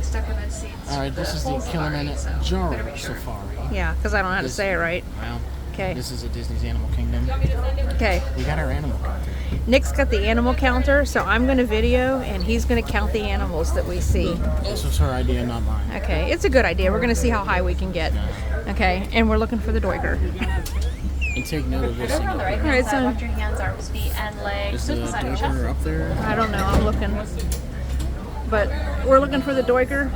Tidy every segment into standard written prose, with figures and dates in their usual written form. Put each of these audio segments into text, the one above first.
stuck in those seats. All right, this is the Kilimanjaro safari. Yeah, because I don't know how to say it right. Well, Okay. this is a Disney's Animal Kingdom. Okay. We got our animal counter. Nick's got the animal counter, so I'm going to video and he's going to count the animals that we see. This was her idea, not mine. Okay, it's a good idea. We're going to see how high we can get. Okay, and we're looking for the doiger. And take note of this. Over on the right hand side, watch your hands, arms, feet, and legs. Is the Just beside your chest. doiger up there? I don't know, I'm looking. But we're looking for the doiger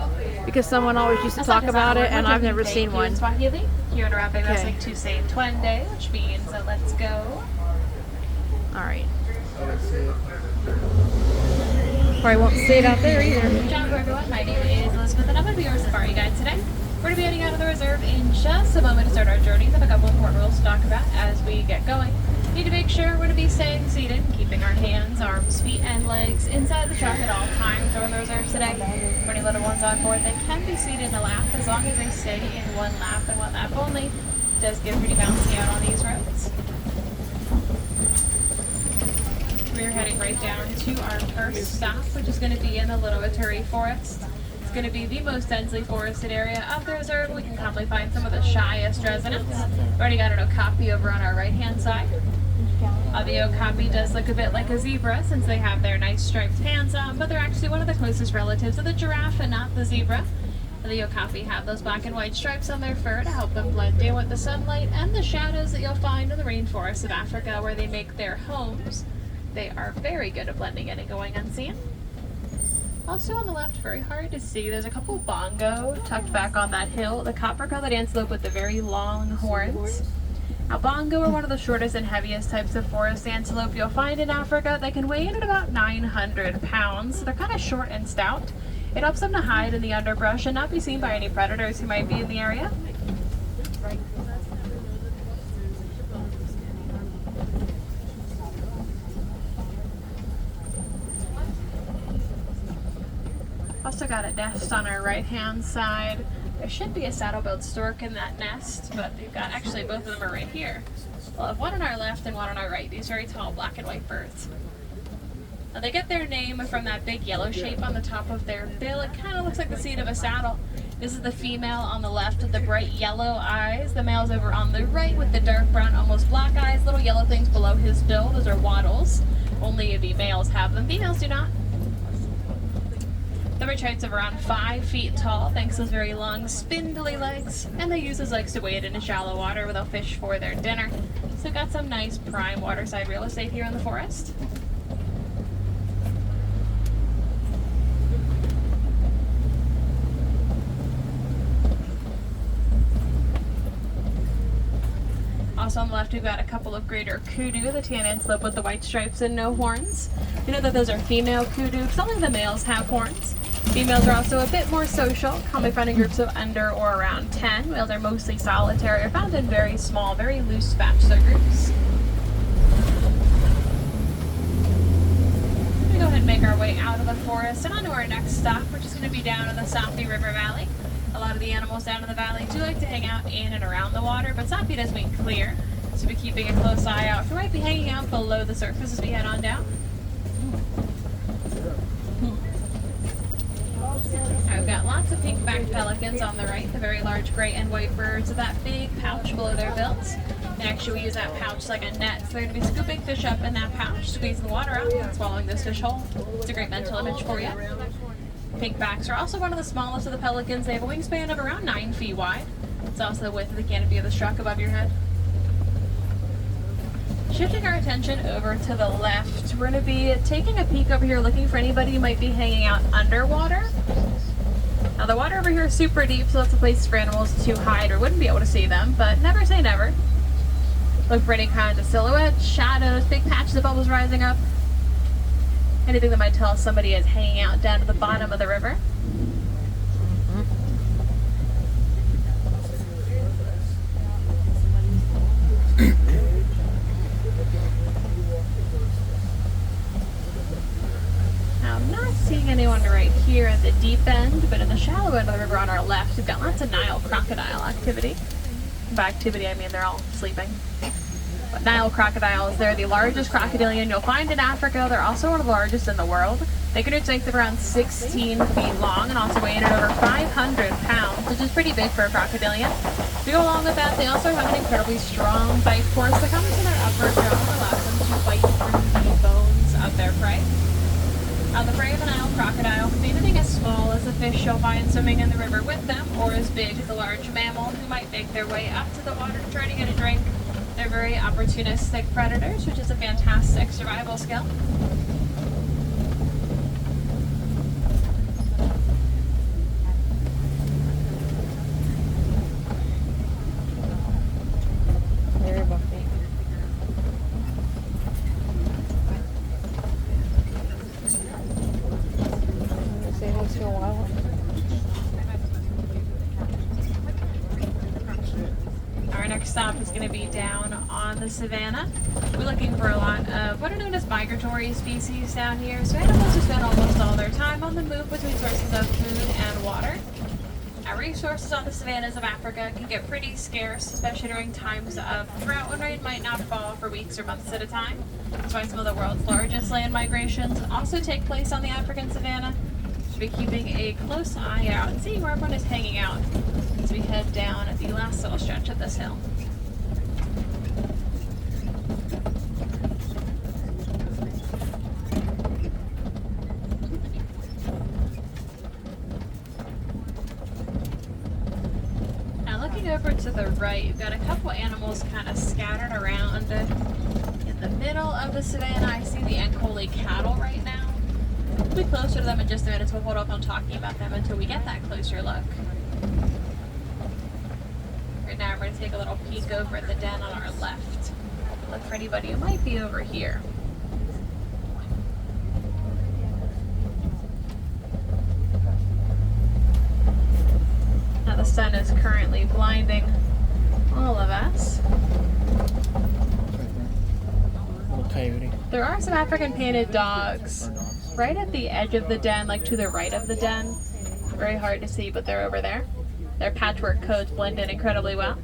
because someone always used to talk about it and I've never seen one. Swahili. Here in Arabic, that's Okay. like to say twende, which means let's go. All right. Probably won't see it out there either. Ciao everyone, my name is Elizabeth and I'm going to be your safari guide today. We're going to be heading out of the reserve in just a moment to start our journey. We have a couple important rules to talk about as we get going. Need to make sure we're going to be staying seated, keeping our hands, arms, feet, and legs inside the truck at all times during the reserve today. For any little ones on board, they can be seated in a lap as long as they stay in one lap and one lap only. It does get pretty bouncy out on these roads. We're heading right down to our first stop, which is going to be in the Little Ituri Forest. It's going to be the most densely forested area of the reserve. We can commonly find some of the shyest residents. We've already got an okapi over on our right-hand side. The okapi does look a bit like a zebra since they have their nice striped pants on, but they're actually one of the closest relatives of the giraffe and not the zebra. The okapi have those black and white stripes on their fur to help them blend in with the sunlight and the shadows that you'll find in the rainforests of Africa where they make their homes. They are very good at blending in and going unseen. Also on the left, very hard to see, there's a couple bongo tucked back on that hill. The copper-colored antelope with the very long horns. Now bongo are one of the shortest and heaviest types of forest antelope you'll find in Africa. They can weigh in at about 900 pounds. They're kind of short and stout. It helps them to hide in the underbrush and not be seen by any predators who might be in the area. Also got a nest on our right-hand side. There should be a saddle-billed stork in that nest, but they've got, actually both of them are right here. We'll have one on our left and one on our right, these very tall black and white birds. Now they get their name from that big yellow shape on the top of their bill. It kind of looks like the seat of a saddle. This is the female on the left with the bright yellow eyes. The male's over on the right with the dark brown, almost black eyes, little yellow things below his bill. Those are wattles. Only the males have them, females do not. The retrites of around 5 feet tall, thanks to those very long, spindly legs, and they use those legs to wade into shallow water where they'll fish for their dinner. So we've got some nice prime waterside real estate here in the forest. Also on the left, we've got a couple of greater kudu, the tan antelope with the white stripes and no horns. You know that those are female kudu. Some of the males have horns. Females are also a bit more social, commonly found in groups of under or around 10. Males are mostly solitary or found in very small, very loose bachelor groups. We're going to go ahead and make our way out of the forest and on to our next stop, which is going to be down in the Sapi River Valley. A lot of the animals down in the valley do like to hang out in and around the water, but Sapi does mean clear, so we'll be keeping a close eye out. We might be hanging out below the surface as we head on down. I've got lots of pink-backed pelicans on the right, the very large gray and white birds with that big pouch below their bills. And actually we use that pouch like a net, so they're going to be scooping fish up in that pouch, squeezing the water out, and swallowing those fish whole. It's a great mental image for you. Pinkbacks are also one of the smallest of the pelicans. They have a wingspan of around 9 feet wide. It's also the width of the canopy of the struck above your head. Shifting our attention over to the left, we're going to be taking a peek over here looking for anybody who might be hanging out underwater. Now the water over here is super deep, so that's a place for animals to hide or wouldn't be able to see them, but never say never. Look for any kinds of silhouettes, shadows, big patches of bubbles rising up. Anything that might tell us somebody is hanging out down at the bottom of the river. Now I'm not seeing anyone right here at the deep end, but in the shallow end of the river on our left, we've got lots of Nile crocodile activity. By activity, I mean they're all sleeping. But Nile crocodiles, they're the largest crocodilian you'll find in Africa. They're also one of the largest in the world. They can reach length of around 16 feet long and also weigh in at over 500 pounds, which is pretty big for a crocodilian. To go along with that, they also have an incredibly strong bite force that comes from their upper jaw and allows them to bite through the bones of their prey. Now, the prey of a Nile crocodile can be anything as small as a fish you'll find swimming in the river with them, or as big as a large mammal who might make their way up to the water to try to get a drink. They're very opportunistic predators, which is a fantastic survival skill. Very bumpy. Say thanks for a while. Our next stop is going to be down on the savannah. We're looking for a lot of what are known as migratory species down here. So animals who spend almost all their time on the move between sources of food and water. Our resources on the savannas of Africa can get pretty scarce, especially during times of drought when rain might not fall for weeks or months at a time. That's why some of the world's largest land migrations also take place on the African savanna. Should be keeping a close eye out and seeing where everyone is hanging out as we head down at the last little stretch of this hill. Now looking over to the right, you've got a couple animals kind of scattered around in the middle of the savanna. I see the Ankole cattle right now. We'll be closer to them in just a minute, so we'll hold off on talking about them until we get that closer look. Right now, we're going to take a little peek over at the den on our left. Look for anybody who might be over here. Now the sun is currently blinding all of us. Little coyote. There are some African painted dogs Or dogs. right at the edge of the den, like to the right of the den. Very hard to see, but they're over there. Their patchwork coats blend in incredibly well.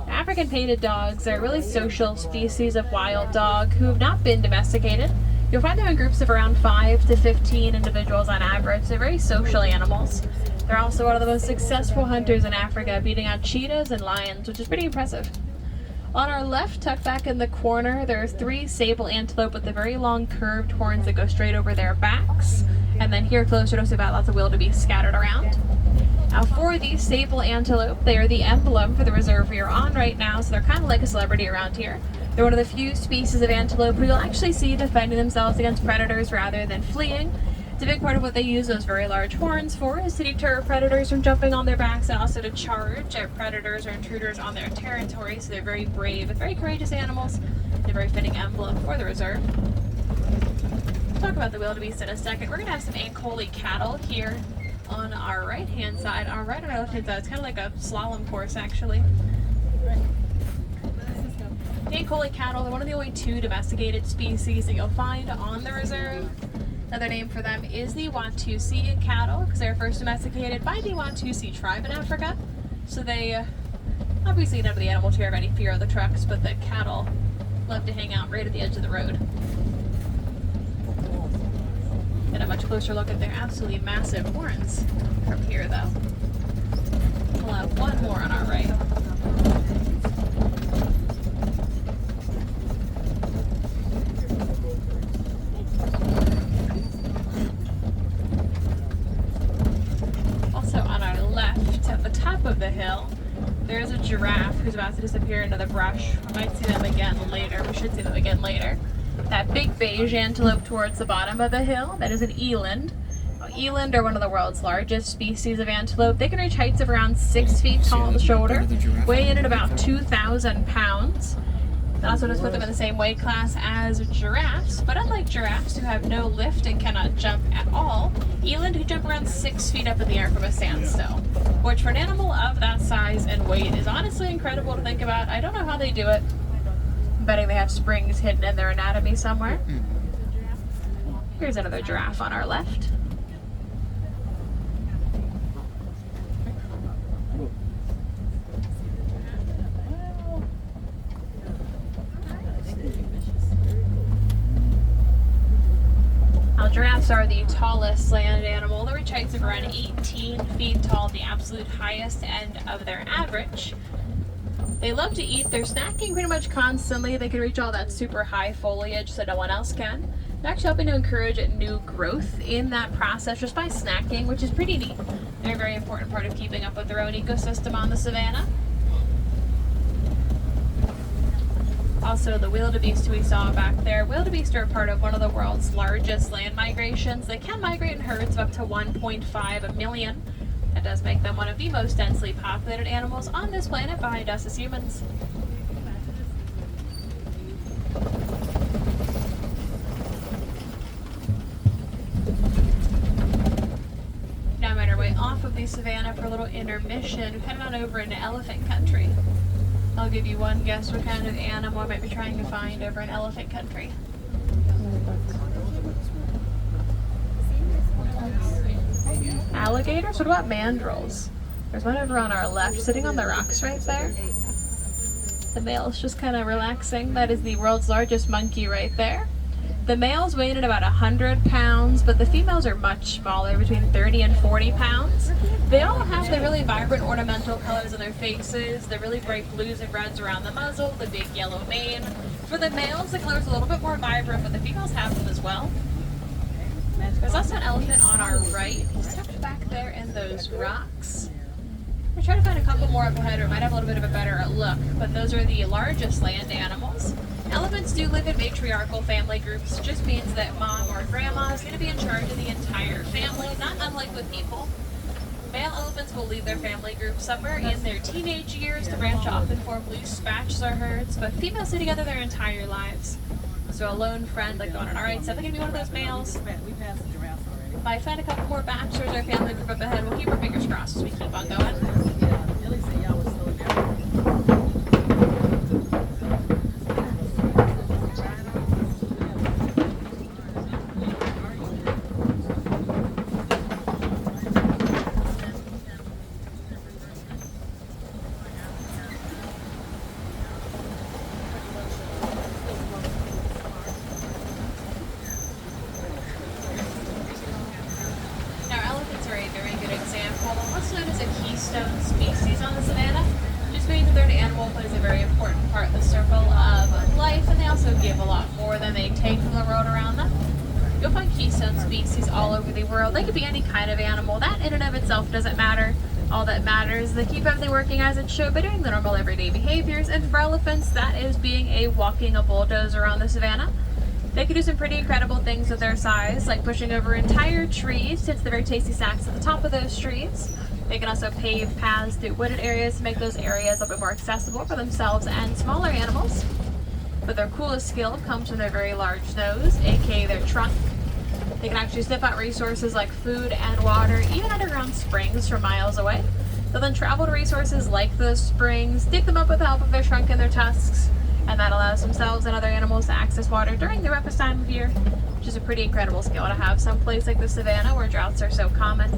African painted dogs are a really social species of wild dog who have not been domesticated. You'll find them in groups of around 5 to 15 individuals on average. They're very social animals. They're also one of the most successful hunters in Africa, beating out cheetahs and lions, which is pretty impressive. On our left, tucked back in the corner, there are 3 sable antelope with the very long curved horns that go straight over their backs. And then here closer to us, about lots of wildebeest scattered around. Now for these sable antelope, they are the emblem for the reserve we are on right now, so they're kind of like a celebrity around here. They're one of the few species of antelope who you'll actually see defending themselves against predators rather than fleeing. It's a big part of what they use those very large horns for, is to deter predators from jumping on their backs and also to charge at predators or intruders on their territory. So they're very brave and very courageous animals. They're a very fitting emblem for the reserve. We'll talk about the wildebeest in a second. We're going to have some Ankole cattle here on our right-hand side. On our right and our left-hand side, it's kind of like a slalom course, actually. The Ankole cattle, they're one of the only 2 domesticated species that you'll find on the reserve. Another name for them is the Watusi cattle, because they were first domesticated by the Watusi tribe in Africa. So they obviously none of the animals here have any fear of the trucks, but the cattle love to hang out right at the edge of the road. Get a much closer look at their absolutely massive horns from here, though. We'll have one more on our right. Also on our left, at the top of the hill, there's a giraffe who's about to disappear into the brush. We might see them again later. We should see them again later. That big beige antelope towards the bottom of the hill, that is an eland. Eland are one of the world's largest species of antelope. They can reach heights of around 6 feet tall at the shoulder, weigh in at about 2,000 pounds. That also does put them in the same weight class as giraffes, but unlike giraffes who have no lift and cannot jump at all, eland can jump around 6 feet up in the air from a standstill, which for an animal of that size and weight is honestly incredible to think about. I don't know how they do it. I'm betting they have springs hidden in their anatomy somewhere. Here's another giraffe on our left. Now, giraffes giraffes are the tallest land animal. They reach heights of around 18 feet tall, the absolute highest end of their average. They love to eat. They're snacking pretty much constantly. They can reach all that super high foliage so no one else can. They're actually helping to encourage new growth in that process just by snacking, which is pretty neat. They're a very important part of keeping up with their own ecosystem on the savanna. Also, the wildebeest we saw back there. Wildebeest are part of one of the world's largest land migrations. They can migrate in herds of up to 1.5 million. That does make them one of the most densely populated animals on this planet behind us as humans. Now I'm on our way off of the savanna for a little intermission. We're heading on over into elephant country. I'll give you one guess what kind of animal I might be trying to find over in elephant country. Alligators? What about mandrills? There's one over on our left, sitting on the rocks right there. The male's just kind of relaxing. That is the world's largest monkey right there. The males weigh in at about 100 pounds, but the females are much smaller, between 30 and 40 pounds. They all have the really vibrant ornamental colors on their faces, the really bright blues and reds around the muzzle, the big yellow mane. For the males, the color's a little bit more vibrant, but the females have them as well. There's also an elephant on our right. He's tucked back there in those rocks. We're trying to find a couple more up ahead, or might have a little bit of a better look, but those are the largest land animals. Elephants do live in matriarchal family groups. It just means that mom or grandma is going to be in charge of the entire family, not unlike with people. Male elephants will leave their family group somewhere in their teenage years to branch off and form loose batches or herds, but females stay together their entire lives. So a lone friend like the one on our right, so they're going to be one of those males. If I find a couple more bachelors or family group up ahead, we'll keep our fingers crossed as we keep on going. What's known as a keystone species on the savanna. Just means that their animal plays a very important part in the circle of life, and they also give a lot more than they take from the world around them. You'll find keystone species all over the world. They could be any kind of animal. That in and of itself doesn't matter. All that matters is they keep everything working as it should by doing the normal everyday behaviors, and for elephants, that is being a bulldozer on the savanna. They can do some pretty incredible things with their size, like pushing over entire trees to hit the very tasty snacks at the top of those trees. They can also pave paths through wooded areas to make those areas a little bit more accessible for themselves and smaller animals. But their coolest skill comes from their very large nose, aka their trunk. They can actually sniff out resources like food and water, even underground springs from miles away. They'll then travel to resources like those springs, dig them up with the help of their trunk and their tusks, and that allows themselves and other animals to access water during the roughest time of year, which is a pretty incredible skill to have someplace like the savanna where droughts are so common.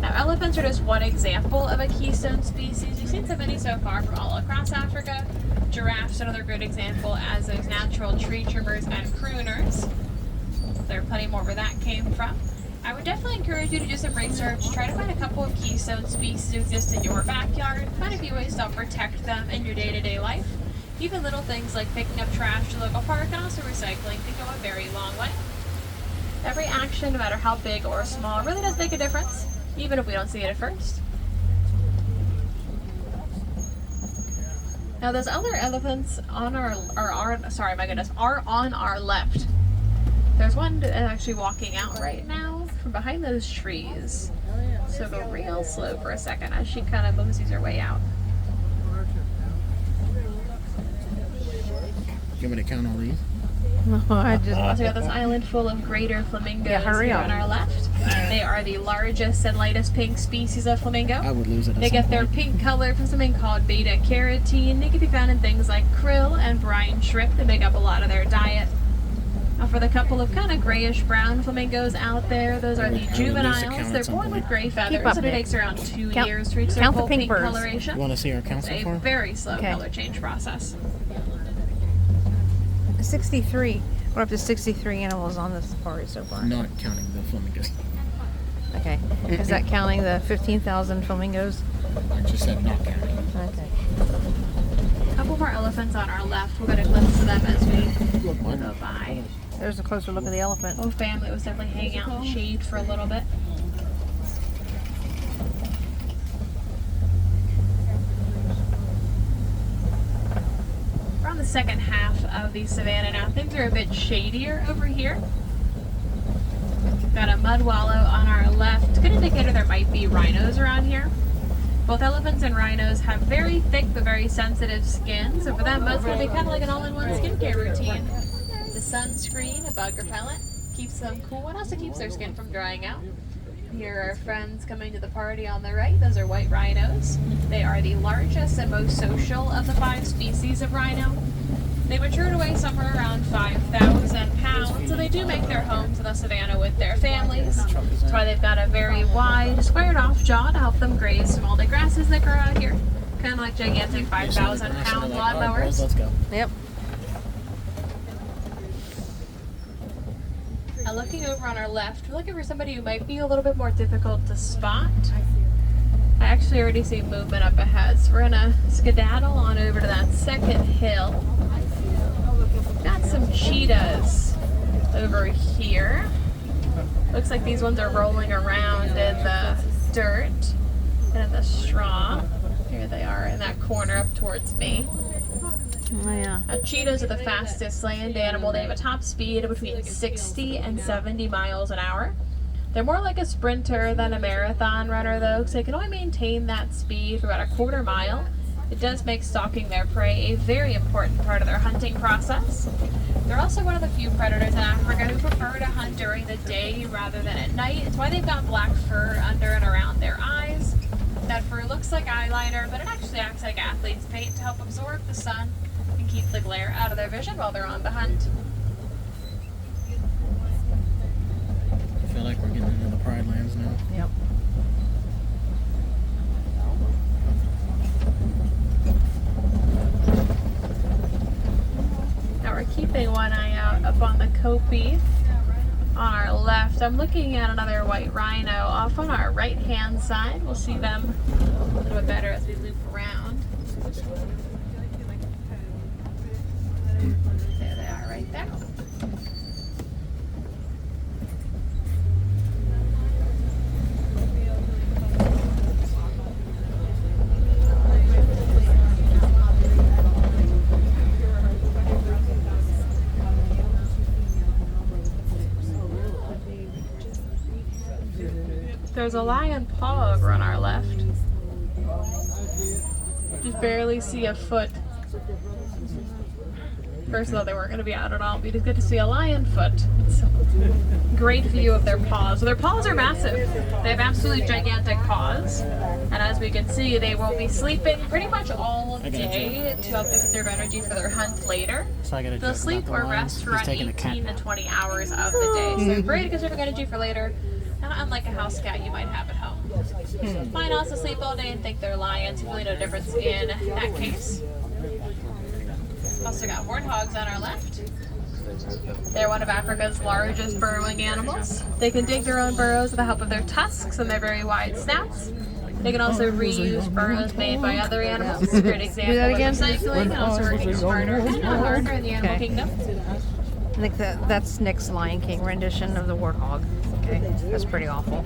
Now, elephants are just one example of a keystone species. We've seen so many so far from all across Africa. Giraffes are another good example as those natural tree trimmers and pruners. There are plenty more where that came from. I would definitely encourage you to do some research. Try to find a couple of keystone species that exist in your backyard. Find a few ways to help protect them in your day-to-day life. Even little things like picking up trash to the local park and also recycling can go a very long way. Every action, no matter how big or small, really does make a difference, even if we don't see it at first. Now those other elephants on are on our left. There's one that's actually walking out right now from behind those trees. So go real slow for a second as she kind of mosey's her way out. You want me to count all these? No, I just... So we got this island full of greater flamingos here up. on our left. They are the largest and lightest pink species of flamingo. I would lose it. They get their pink color from something called beta carotene. They can be found in things like krill and brine shrimp that make up a lot of their diet. Now for the couple of kind of grayish brown flamingos out there, those are the juveniles. They're born with gray feathers, and it takes around 2 years to reach their full pink coloration. You want to see our count so It's far? a very slow color change process. 63. We're up to 63 animals on the safari so far. Not counting the flamingos. Okay. Is that counting the 15,000 flamingos? I just said not counting. Okay. A couple more elephants on our left. We'll get a glimpse of them as we go by. There's a closer look at the elephant. Oh, family was definitely hanging out in the shade for a little bit. We're on the second half of the savannah now. Things are a bit shadier over here. Got a mud wallow on our left. Good indicator there might be rhinos around here. Both elephants and rhinos have very thick but very sensitive skin, so for them mud's going to be kind of like an all-in-one skincare routine. The sunscreen, a bug repellent, keeps them cool and also keeps their skin from drying out. Here are our friends coming to the party on the right. Those are white rhinos. They are the largest and most social of the 5 species of rhino. They mature to weigh somewhere around 5,000 pounds, so they do make their homes in the savannah with their families. That's why they've got a very wide, squared-off jaw to help them graze from all the grasses that grow out here. Kind of like gigantic 5,000-pound lawnmowers. Let's go. Yep. Now looking over on our left, we're looking for somebody who might be a little bit more difficult to spot. I actually already see movement up ahead, so we're gonna skedaddle on over to that second hill. Got some cheetahs over here. Looks like these ones are rolling around in the dirt and in the straw. Here they are in that corner up towards me. Oh, yeah. Now, cheetahs are the fastest land animal. They have a top speed of between 60 and 70 miles an hour. They're more like a sprinter than a marathon runner, though, because they can only maintain that speed for about a quarter mile. It does make stalking their prey a very important part of their hunting process. They're also one of the few predators in Africa who prefer to hunt during the day rather than at night. It's why they've got black fur under and around their eyes. That fur looks like eyeliner, but it actually acts like athlete's paint to help absorb the sun and keep the glare out of their vision while they're on the hunt. I feel like we're getting into the Pride Lands now. Yep. Now we're keeping one eye out up on the Kopi on our left. I'm looking at another white rhino off on our right hand side. We'll see them a little bit better as we loop around. There they are right there. There's a lion paw over on our left. Just barely see a foot. First thought they weren't going to be out at all, but you just get to see a lion foot. It's a great view of their paws. So their paws are massive. They have absolutely gigantic paws. And as we can see, they will be sleeping pretty much all day to help them conserve energy for their hunt later. So I gotta They'll joke sleep about the or lions. rest He's around taking a cat 18 to nap. 20 hours of the day. So great conserving energy for later. Not unlike a house cat you might have at home. Mine also sleep all day and think they're lions. Really no difference in that case. Also got warthogs on our left. They're one of Africa's largest burrowing animals. They can dig their own burrows with the help of their tusks and their very wide snouts. They can also reuse burrows made by other animals. It's a great example of recycling and also working smarter and not harder in the animal kingdom. I think that's Nick's Lion King rendition of the warthog. Okay, that's pretty awful.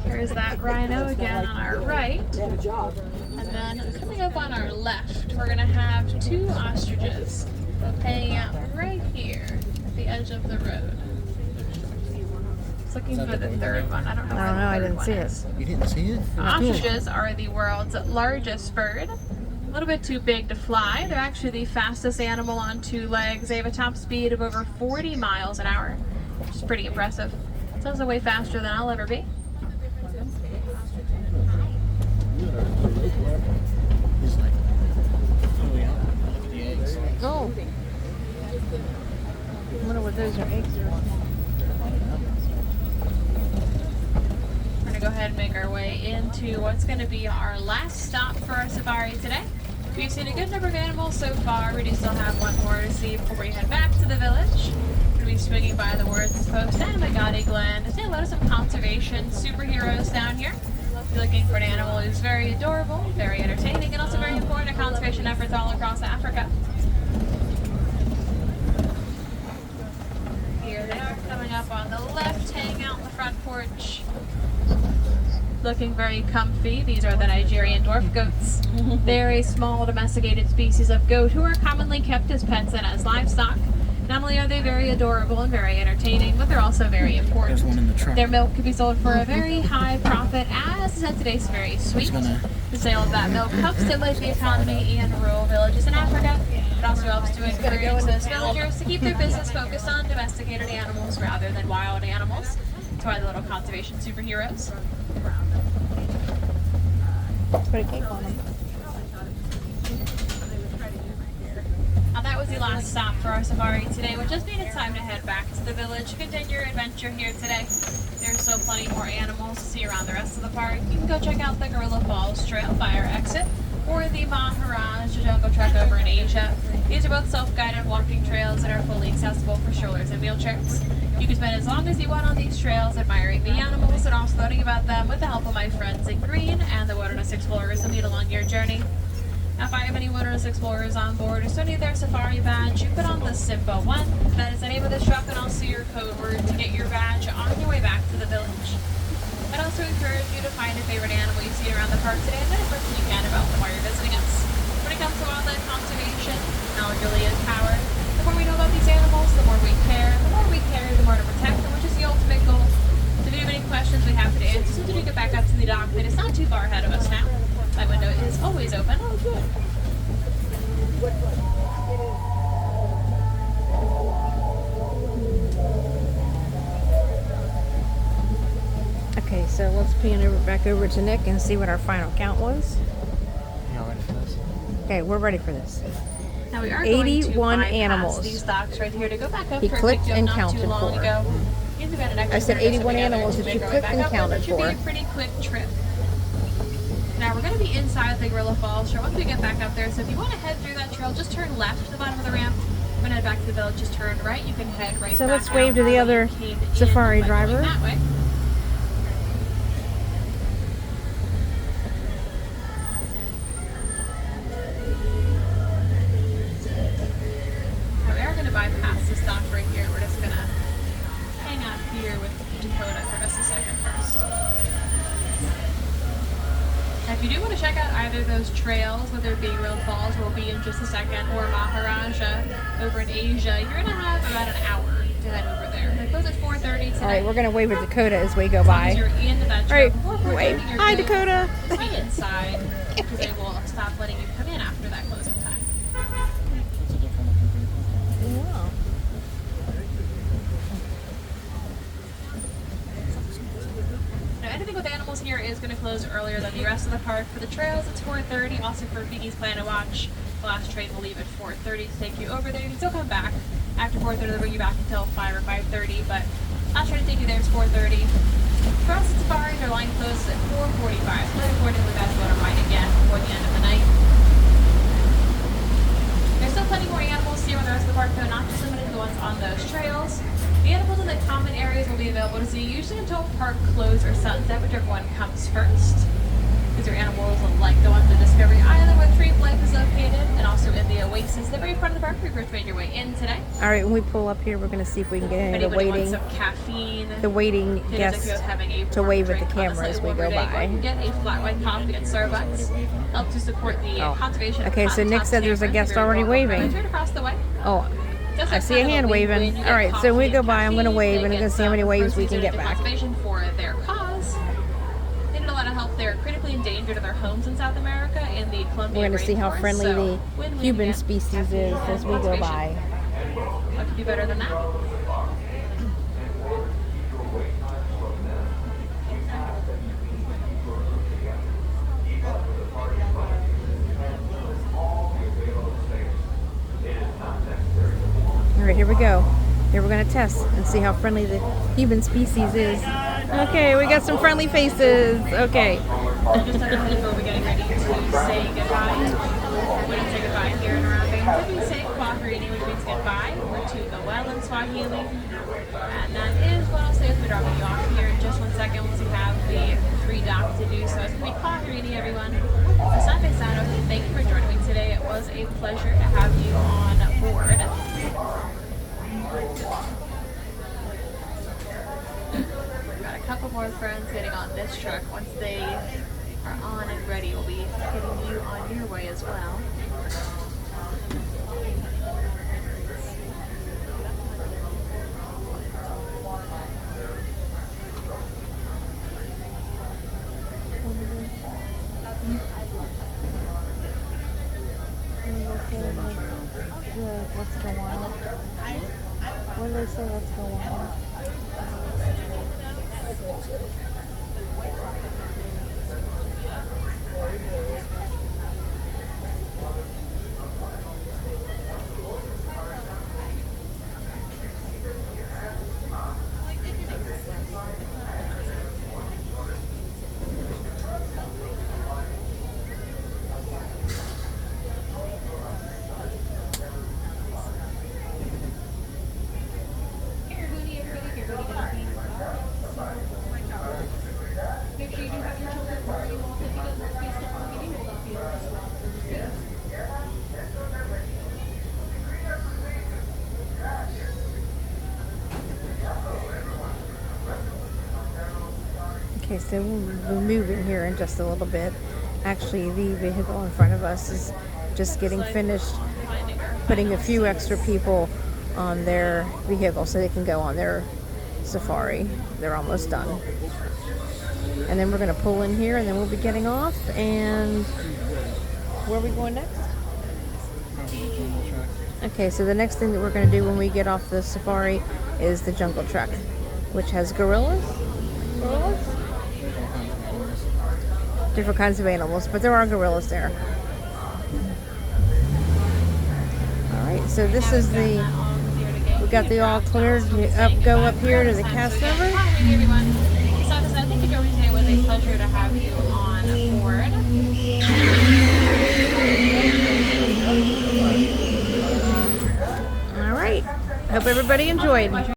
Here's that rhino again on our right. And then coming up on our left, we're going to have 2 ostriches hanging out right here at the edge of the road. Just looking for the third one. I don't know where the I third didn't one see it. is. You didn't see it? Ostriches are the world's largest bird. A little bit too big to fly. They're actually the fastest animal on 2 legs. They have a top speed of over 40 miles an hour, which is pretty impressive. Sounds way faster than I'll ever be. He's like, oh yeah, look at the eggs. Oh. I wonder what those are eggs or. We're going to go ahead and make our way into what's going to be our last stop for our safari today. We've seen a good number of animals so far. We do still have one more to see before we head back to the village. We're going to be swinging by the Words Post and Magadi Glen to say hello to some conservation superheroes down here. If you're looking for an animal who's very adorable, very entertaining, and also very important to conservation efforts all across Africa. Here they are coming up on the left, hanging out in the front porch. Looking very comfy. These are the Nigerian dwarf goats. They're a small domesticated species of goat who are commonly kept as pets and as livestock. Not only are they very adorable and very entertaining, but they're also very important. There's one in the truck. Their milk can be sold for a very high profit, as said today's very sweet. The sale of that milk helps stimulate the economy in rural villages in Africa. It also helps to encourage those villagers to keep their business focused on domesticated animals rather than wild animals. That's why the little conservation superheroes. Put a cake on them. Now that was the last stop for our safari today, which just made it time to head back to the village to continue your adventure here today. There's still plenty more animals to see around the rest of the park. You can go check out the Gorilla Falls Trail by our exit, or the Maharaj Jungle Trek over in Asia. These are both self-guided walking trails that are fully accessible for strollers and wheelchairs. You can spend as long as you want on these trails admiring the animals and also learning about them with the help of my friends in green and the Wilderness Explorers who lead along your journey. Now, if I have any Wilderness Explorers on board or still need their safari badge, you put on the Simba 1. That is the name of this truck, and also your code word to get your badge on your way back to the village. I'd also encourage you to find a favorite animal you see around the park today and then as much as you can about them while you're visiting us. When it comes to wildlife conservation, knowledge really is power. The more we know about these animals, the more we care. The more we care, the more to protect them, which is the ultimate goal. So if you have any questions we have to answer, so to get back up to the dock that is not too far ahead of us now. My window is always open. Oh, good. Okay, so let's pan over back over to Nick and see what our final count was. Y'all ready for this? Okay, we're ready for this. Now we are going to 81 bypass animals. these docks right here to go back up. He for a clicked picture and not counted too long for. ago. Means we've got an extra I said 30 81 together animals to that make you our way clicked back and up, but counted it should for. be a pretty quick trip. Now we're going to be inside the Gorilla Falls trail once we get back up there. So if you want to head through that trail, just turn left to the bottom of the ramp. When I head back to the village, just turn right. You can head right So back let's wave out to the where other you came in safari by going driver. that way. Now we are going to bypass this dock right here. We're just going to hang out here with Dakota for just a second first. Now, if you do want to check out either of those trails, whether it be Real Falls, where we'll be in just a second, or Maharaja over in Asia, you're going to have about an hour to head over there. They close at 4:30 today. All right, we're going to wave at Dakota as we go As long as by. you're in that All trail right, before 4:30, wave. you're Hi, good. Dakota. Just be inside, because they will stop letting you come in after that closing time. It's a different looking vehicle. Wow. Now, anything with animals here is going to close earlier than the rest of the park. For the trails, it's 4:30. Also for Biki's Planet Watch, the last train will leave at 4:30 to take you over there. You can still come back after 4:30. They'll bring you back until 5 or 5:30, but last train to take you there is 4:30. For us at Safari, their line closes at 4:45. So accordingly, that's going to ride again before the end of the night. There's still plenty more animals here in the rest of the park, though, not just limited to the ones on those trails. The animals in the common areas will be available to see usually until park close or sunset, whichever one comes first. These are animals like the ones in Discovery Island where Tree of Life is located, and also in the Oasis, the very front of the park where you first made your way in today. All right, when we pull up here, we're going to see if we can get If any of the anybody wants waiting, some caffeine, guests to wave at the camera as we go by. Get a flat white coffee at Starbucks. Help to support the Oh. conservation of Okay, so cotton Nick top said there's a savers. guest Very already welcome. waving. It's right across the way. Oh, Just I like see a kind of hand wing waving. when you get All right, so when we coffee go and by, I'm going to caffeine, wave, they and I'm going get to see how many some waves we proceeds can get into back. conservation for their cause. They did a lot of help. They're critically endangered in their homes in South America in the Colombia We're going to see how rainforest, friendly so the win-win Cuban again. species Caffeine is and as we go conservation. by. What could be better than that? All right, here we go. Here we're going to test and see how friendly the Cuban species is. Okay, we got some friendly faces. Okay. Just a minute before we're getting ready to say goodbye. to be safe, Kwaherini, which means goodbye, or to go well in Swahili. And that is what I'll say as we're dropping you off here in just 1 second once you have the 3 dock to do so. It's going to be Kwaherini, everyone. The Sunday Sound, thank you for joining me today. It was a pleasure to have you on board. Got a couple more friends getting on this truck. Once they are on and ready, we'll be getting you on your way as well. Let's go on. What do they say? Let's go on. Okay, so we'll be moving here in just a little bit. Actually, the vehicle in front of us is just getting finished putting a few extra people on their vehicle so they can go on their safari. They're almost done. And then we're going to pull in here and then we'll be getting off. And where are we going next? Okay, so the next thing that we're going to do when we get off the safari is the jungle trek, which has gorillas. Different kinds of animals, but there are gorillas there. Alright, so this is we got the all cleared. Go up here to the cast member. Hi, everyone. So, I think the journey today was a pleasure to have you on board. Alright, hope everybody enjoyed.